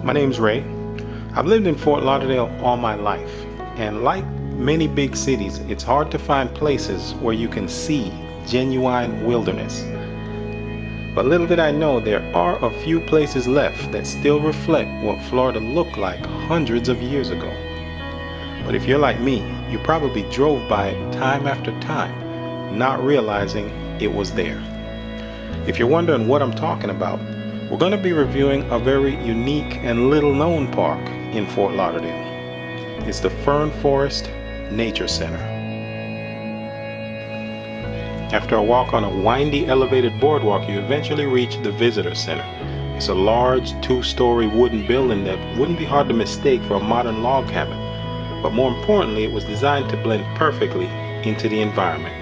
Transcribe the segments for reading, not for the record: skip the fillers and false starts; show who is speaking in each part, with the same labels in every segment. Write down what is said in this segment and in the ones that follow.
Speaker 1: My name's Ray. I've lived in Fort Lauderdale all my life, and like many big cities, it's hard to find places where you can see genuine wilderness. But little did I know there are a few places left that still reflect what Florida looked like hundreds of years ago. But if you're like me, you probably drove by it time after time, not realizing it was there. If you're wondering what I'm talking about, we're going to be reviewing a very unique and little known park in Fort Lauderdale. It's the Fern Forest Nature Center. After a walk on a windy elevated boardwalk, you eventually reach the visitor center. It's a large two-story wooden building that wouldn't be hard to mistake for a modern log cabin. But more importantly, it was designed to blend perfectly into the environment.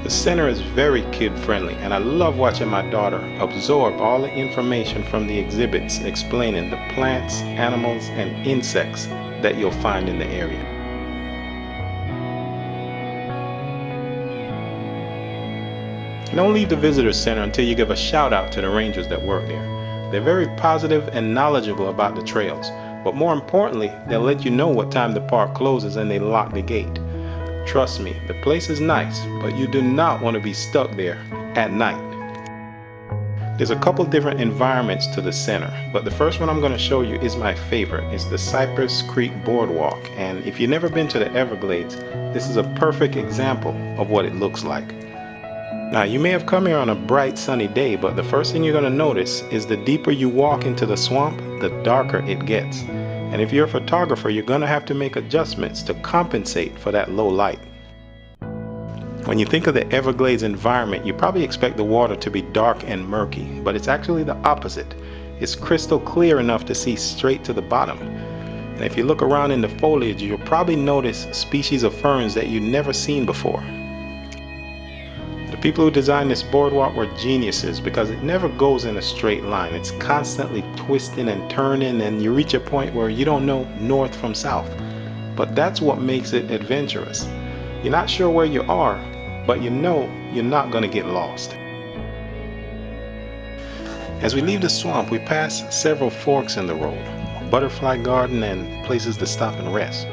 Speaker 1: The center is very kid-friendly, and I love watching my daughter absorb all the information from the exhibits explaining the plants, animals, and insects that you'll find in the area. And don't leave the visitor center until you give a shout out to the rangers that work there. They're very positive and knowledgeable about the trails, but more importantly, they'll let you know what time the park closes and they lock the gate. Trust me, the place is nice, but you do not want to be stuck there at night. There's a couple different environments to the center, but the first one I'm going to show you is my favorite. It's the Cypress Creek Boardwalk, and if you've never been to the Everglades, this is a perfect example of what it looks like. Now, you may have come here on a bright sunny day, but the first thing you're going to notice is the deeper you walk into the swamp, the darker it gets. And if you're a photographer, you're going to have to make adjustments to compensate for that low light. When you think of the Everglades environment, you probably expect the water to be dark and murky, but it's actually the opposite. It's crystal clear enough to see straight to the bottom. And if you look around in the foliage, you'll probably notice species of ferns that you've never seen before. The people who designed this boardwalk were geniuses because it never goes in a straight line. It's constantly twisting and turning, and you reach a point where you don't know north from south. But that's what makes it adventurous. You're not sure where you are, but you know you're not going to get lost. As we leave the swamp, we pass several forks in the road, a butterfly garden, and places to stop and rest.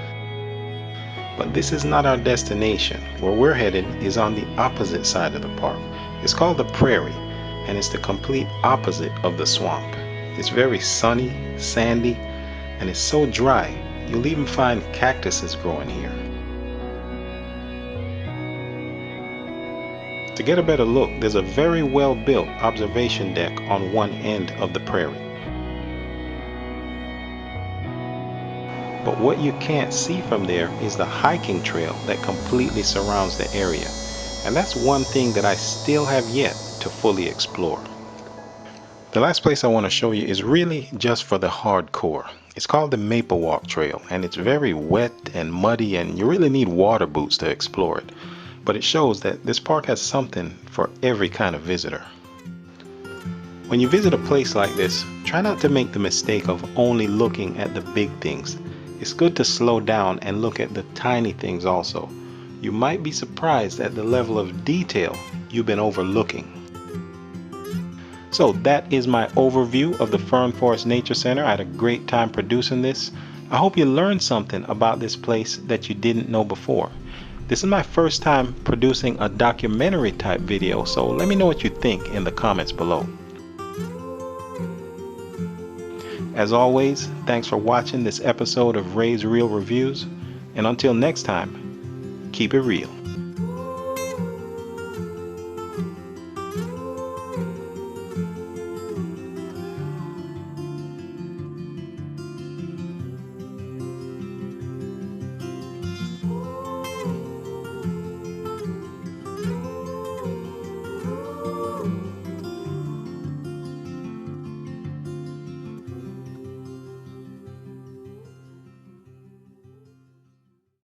Speaker 1: But this is not our destination. Where we're headed is on the opposite side of the park. It's called the Prairie, and it's the complete opposite of the swamp. It's very sunny, sandy, and it's so dry, you'll even find cactuses growing here. To get a better look, there's a very well-built observation deck on one end of the prairie. But what you can't see from there is the hiking trail that completely surrounds the area. And that's one thing that I still have yet to fully explore. The last place I want to show you is really just for the hardcore. It's called the Maple Walk Trail, and it's very wet and muddy, and you really need water boots to explore it. But it shows that this park has something for every kind of visitor. When you visit a place like this, try not to make the mistake of only looking at the big things. It's good to slow down and look at the tiny things also. You might be surprised at the level of detail you've been overlooking. So that is my overview of the Fern Forest Nature Center. I had a great time producing this. I hope you learned something about this place that you didn't know before. This is my first time producing a documentary type video, so let me know what you think in the comments below. As always, thanks for watching this episode of Ray's Real Reviews, and until next time, keep it real.